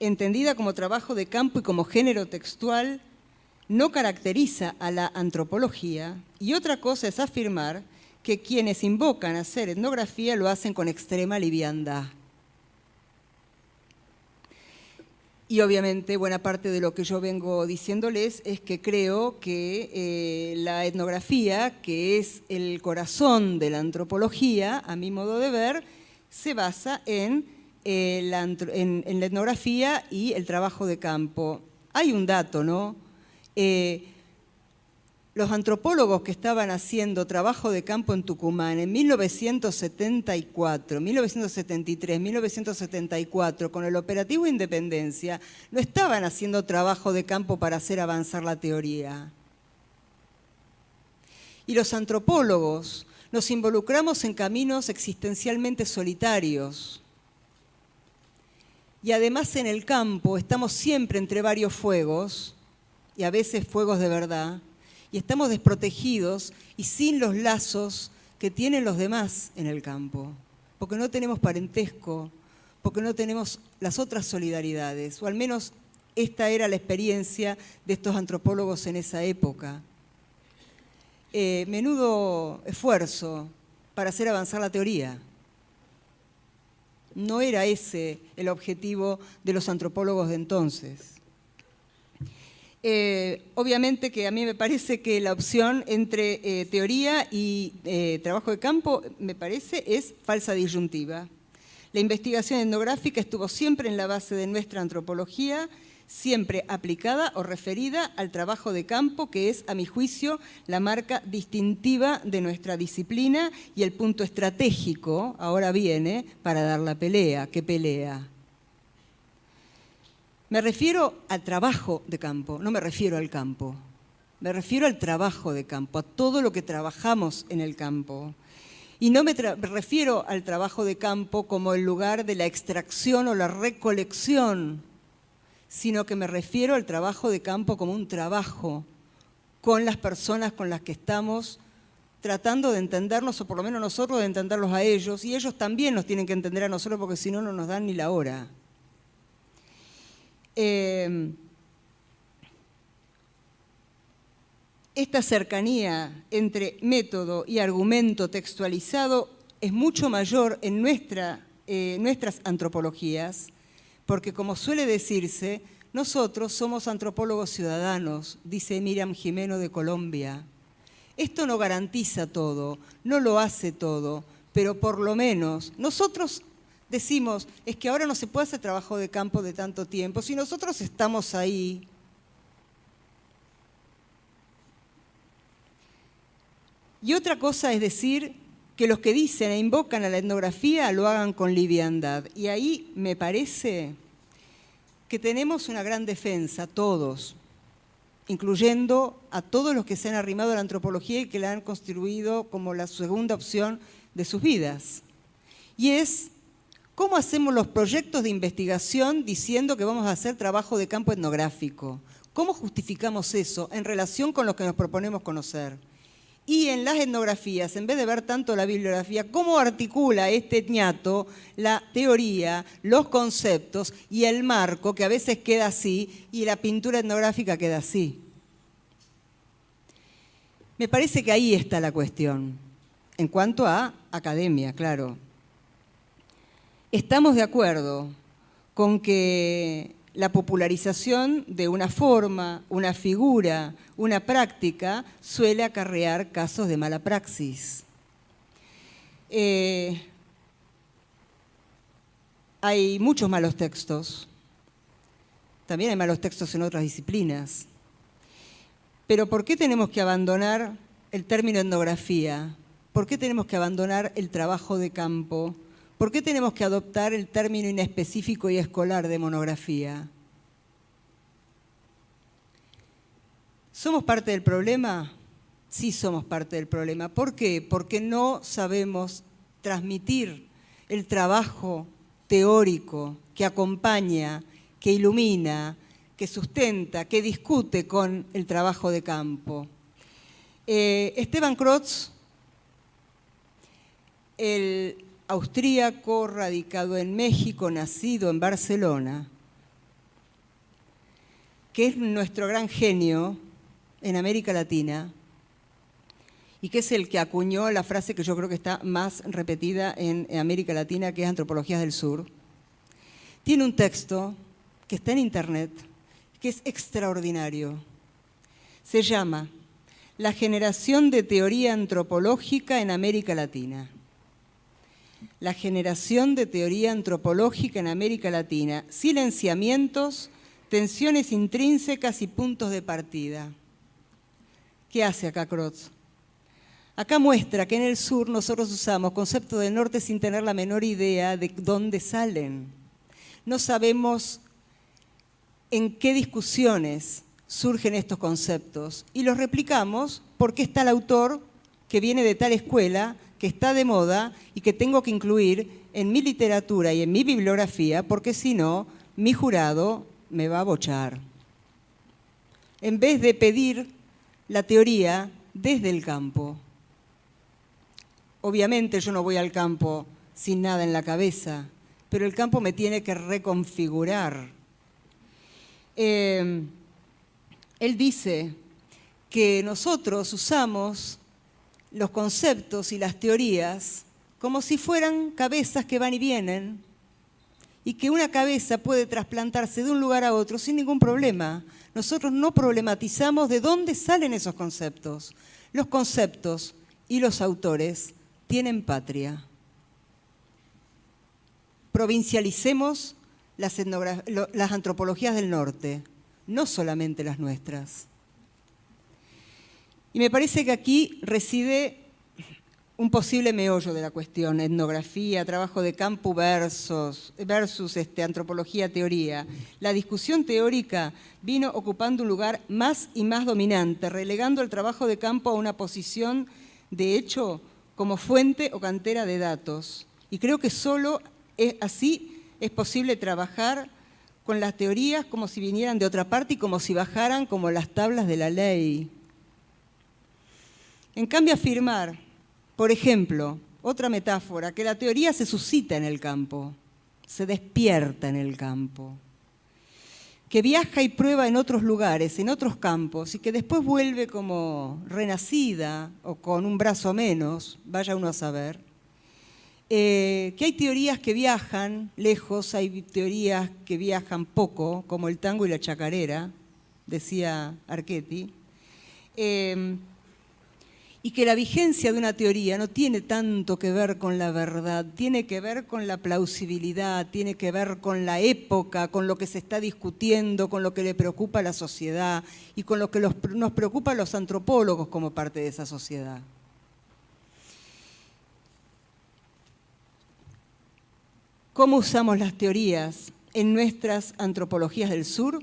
entendida como trabajo de campo y como género textual, no caracteriza a la antropología, y otra cosa es afirmar que quienes invocan hacer etnografía lo hacen con extrema liviandad. Y obviamente buena parte de lo que yo vengo diciéndoles es que creo que la etnografía, que es el corazón de la antropología, a mi modo de ver, se basa en la etnografía y el trabajo de campo. Hay un dato, ¿no? Los antropólogos que estaban haciendo trabajo de campo en Tucumán en 1974, 1973, 1974, con el operativo Independencia, no estaban haciendo trabajo de campo para hacer avanzar la teoría. Y los antropólogos nos involucramos en caminos existencialmente solitarios. Y además en el campo estamos siempre entre varios fuegos, y a veces fuegos de verdad, y estamos desprotegidos y sin los lazos que tienen los demás en el campo, porque no tenemos parentesco, porque no tenemos las otras solidaridades, o al menos esta era la experiencia de estos antropólogos en esa época. Menudo esfuerzo para hacer avanzar la teoría. No era ese el objetivo de los antropólogos de entonces. Obviamente que a mí me parece que la opción entre teoría y trabajo de campo, me parece, es falsa disyuntiva. La investigación etnográfica estuvo siempre en la base de nuestra antropología, siempre aplicada o referida al trabajo de campo, que es, a mi juicio, la marca distintiva de nuestra disciplina y el punto estratégico, ahora viene, para dar la pelea. ¿Qué pelea? Me refiero al trabajo de campo, no me refiero al campo. Me refiero al trabajo de campo, a todo lo que trabajamos en el campo. Y no me refiero al trabajo de campo como el lugar de la extracción o la recolección, sino que me refiero al trabajo de campo como un trabajo con las personas con las que estamos tratando de entendernos, o por lo menos nosotros de entenderlos a ellos, y ellos también nos tienen que entender a nosotros porque si no, no nos dan ni la hora. Esta cercanía entre método y argumento textualizado es mucho mayor en nuestras antropologías, porque como suele decirse, nosotros somos antropólogos ciudadanos, dice Miriam Jimeno de Colombia. Esto no garantiza todo, no lo hace todo, pero por lo menos nosotros decimos, es que ahora no se puede hacer trabajo de campo de tanto tiempo. Si nosotros estamos ahí, Y otra cosa es decir que los que dicen e invocan a la etnografía lo hagan con liviandad. Y ahí me parece que tenemos una gran defensa, todos, incluyendo a todos los que se han arrimado a la antropología y que la han construido como la segunda opción de sus vidas. Y es cómo hacemos los proyectos de investigación diciendo que vamos a hacer trabajo de campo etnográfico. ¿Cómo justificamos eso en relación con lo que nos proponemos conocer? Y en las etnografías, en vez de ver tanto la bibliografía, cómo articula este ñato la teoría, los conceptos y el marco, que a veces queda así, y la pintura etnográfica queda así. Me parece que ahí está la cuestión, en cuanto a academia, claro. Estamos de acuerdo con que la popularización de una forma, una figura, una práctica, suele acarrear casos de mala praxis. Hay muchos malos textos. También hay malos textos en otras disciplinas. Pero ¿por qué tenemos que abandonar el término etnografía? ¿Por qué tenemos que abandonar el trabajo de campo? ¿Por qué tenemos que adoptar el término inespecífico y escolar de monografía? ¿Somos parte del problema? Sí somos parte del problema. ¿Por qué? Porque no sabemos transmitir el trabajo teórico que acompaña, que ilumina, que sustenta, que discute con el trabajo de campo. Esteban Crotz, el austríaco radicado en México, nacido en Barcelona, que es nuestro gran genio en América Latina y que es el que acuñó la frase que yo creo que está más repetida en América Latina, que es Antropologías del Sur, tiene un texto que está en internet, que es extraordinario. Se llama La generación de teoría antropológica en América Latina. La generación de teoría antropológica en América Latina. Silenciamientos, tensiones intrínsecas y puntos de partida. ¿Qué hace acá Crotz? Acá muestra que en el sur nosotros usamos conceptos del norte sin tener la menor idea de dónde salen. No sabemos en qué discusiones surgen estos conceptos y los replicamos porque está el autor que viene de tal escuela, que está de moda y que tengo que incluir en mi literatura y en mi bibliografía porque si no, mi jurado me va a bochar. En vez de pedir la teoría desde el campo. Obviamente yo no voy al campo sin nada en la cabeza, pero el campo me tiene que reconfigurar. Él dice que nosotros usamos los conceptos y las teorías como si fueran cabezas que van y vienen y que una cabeza puede trasplantarse de un lugar a otro sin ningún problema. Nosotros no problematizamos de dónde salen esos conceptos. Los conceptos y los autores tienen patria. Provincialicemos las antropologías del norte, no solamente las nuestras. Y me parece que aquí reside un posible meollo de la cuestión, etnografía, trabajo de campo versus antropología, teoría. La discusión teórica vino ocupando un lugar más y más dominante, relegando el trabajo de campo a una posición, de hecho, como fuente o cantera de datos. Y creo que solo así es posible trabajar con las teorías como si vinieran de otra parte y como si bajaran como las tablas de la ley. En cambio, afirmar, por ejemplo, otra metáfora, que la teoría se suscita en el campo, se despierta en el campo, que viaja y prueba en otros lugares, en otros campos, y que después vuelve como renacida o con un brazo menos, vaya uno a saber, que hay teorías que viajan lejos, hay teorías que viajan poco, como el tango y la chacarera, decía Archetti, y que la vigencia de una teoría no tiene tanto que ver con la verdad, tiene que ver con la plausibilidad, tiene que ver con la época, con lo que se está discutiendo, con lo que le preocupa a la sociedad y con lo que nos preocupa a los antropólogos como parte de esa sociedad. ¿Cómo usamos las teorías en nuestras antropologías del sur?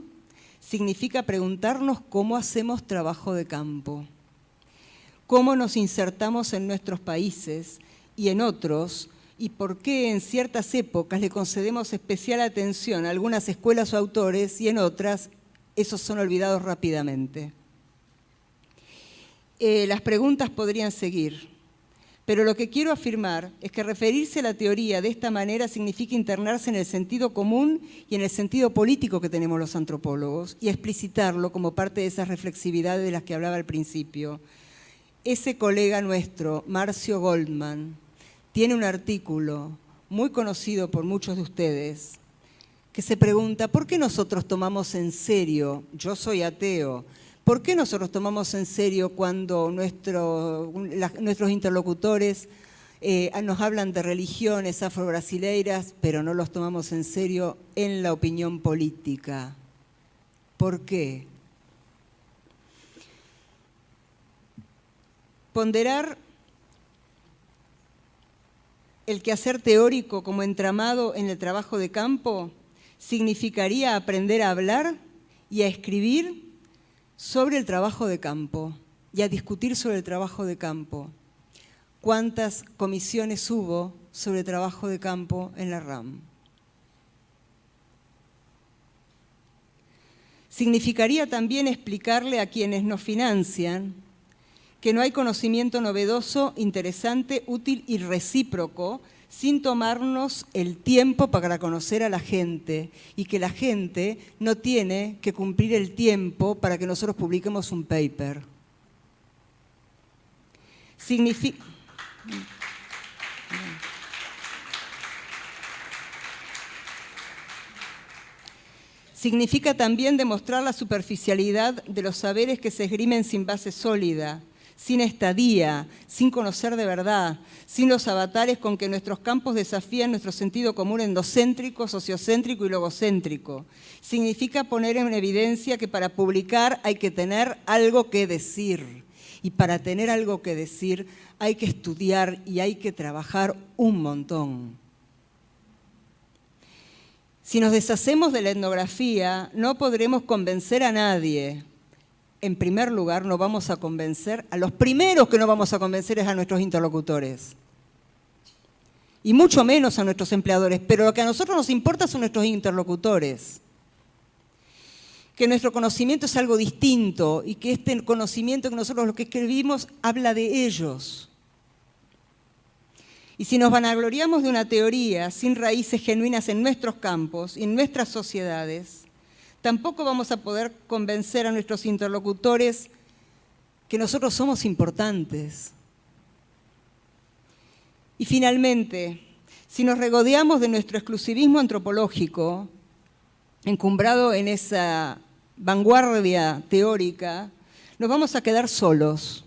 Significa preguntarnos cómo hacemos trabajo de campo, cómo nos insertamos en nuestros países y en otros, y por qué en ciertas épocas le concedemos especial atención a algunas escuelas o autores y en otras esos son olvidados rápidamente. Las preguntas podrían seguir, pero lo que quiero afirmar es que referirse a la teoría de esta manera significa internarse en el sentido común y en el sentido político que tenemos los antropólogos y explicitarlo como parte de esas reflexividades de las que hablaba al principio. Ese colega nuestro, Marcio Goldman, tiene un artículo muy conocido por muchos de ustedes que se pregunta, ¿por qué nosotros tomamos en serio, yo soy ateo, ¿por qué nosotros tomamos en serio cuando nuestros interlocutores nos hablan de religiones afrobrasileiras, pero no los tomamos en serio en la opinión política? ¿Por qué? Ponderar el quehacer teórico como entramado en el trabajo de campo significaría aprender a hablar y a escribir sobre el trabajo de campo y a discutir sobre el trabajo de campo. ¿Cuántas comisiones hubo sobre trabajo de campo en la RAM? Significaría también explicarle a quienes nos financian que no hay conocimiento novedoso, interesante, útil y recíproco sin tomarnos el tiempo para conocer a la gente y que la gente no tiene que cumplir el tiempo para que nosotros publiquemos un paper. Significa también demostrar la superficialidad de los saberes que se esgrimen sin base sólida, sin estadía, sin conocer de verdad, sin los avatares con que nuestros campos desafían nuestro sentido común endocéntrico, sociocéntrico y logocéntrico. Significa poner en evidencia que para publicar hay que tener algo que decir. Y para tener algo que decir hay que estudiar y hay que trabajar un montón. Si nos deshacemos de la etnografía, no podremos convencer a nadie. En primer lugar, no vamos a convencer, a los primeros que no vamos a convencer es a nuestros interlocutores. Y mucho menos a nuestros empleadores, pero lo que a nosotros nos importa son nuestros interlocutores. Que nuestro conocimiento es algo distinto y que este conocimiento que nosotros lo que escribimos habla de ellos. Y si nos vanagloriamos de una teoría sin raíces genuinas en nuestros campos y en nuestras sociedades, tampoco vamos a poder convencer a nuestros interlocutores que nosotros somos importantes. Y finalmente, si nos regodeamos de nuestro exclusivismo antropológico, encumbrado en esa vanguardia teórica, nos vamos a quedar solos.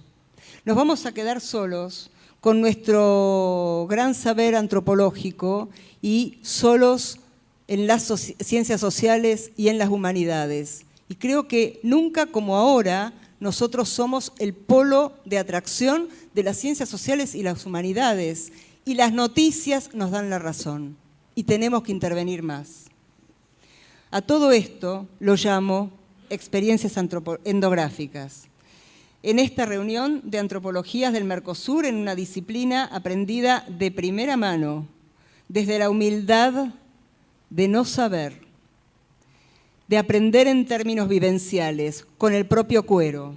Nos vamos a quedar solos con nuestro gran saber antropológico y solos en las ciencias sociales y en las humanidades. Y creo que nunca como ahora nosotros somos el polo de atracción de las ciencias sociales y las humanidades. Y las noticias nos dan la razón. Y tenemos que intervenir más. A todo esto lo llamo experiencias etnográficas. En esta reunión de antropologías del Mercosur, en una disciplina aprendida de primera mano, desde la humildad de no saber, de aprender en términos vivenciales, con el propio cuero,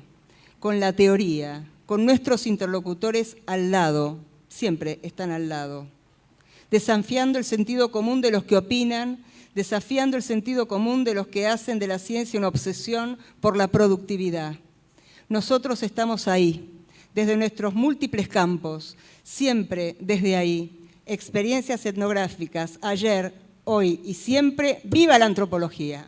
con la teoría, con nuestros interlocutores al lado, siempre están al lado, desafiando el sentido común de los que opinan, desafiando el sentido común de los que hacen de la ciencia una obsesión por la productividad. Nosotros estamos ahí, desde nuestros múltiples campos, siempre desde ahí, experiencias etnográficas, ayer, hoy y siempre. ¡Viva la antropología!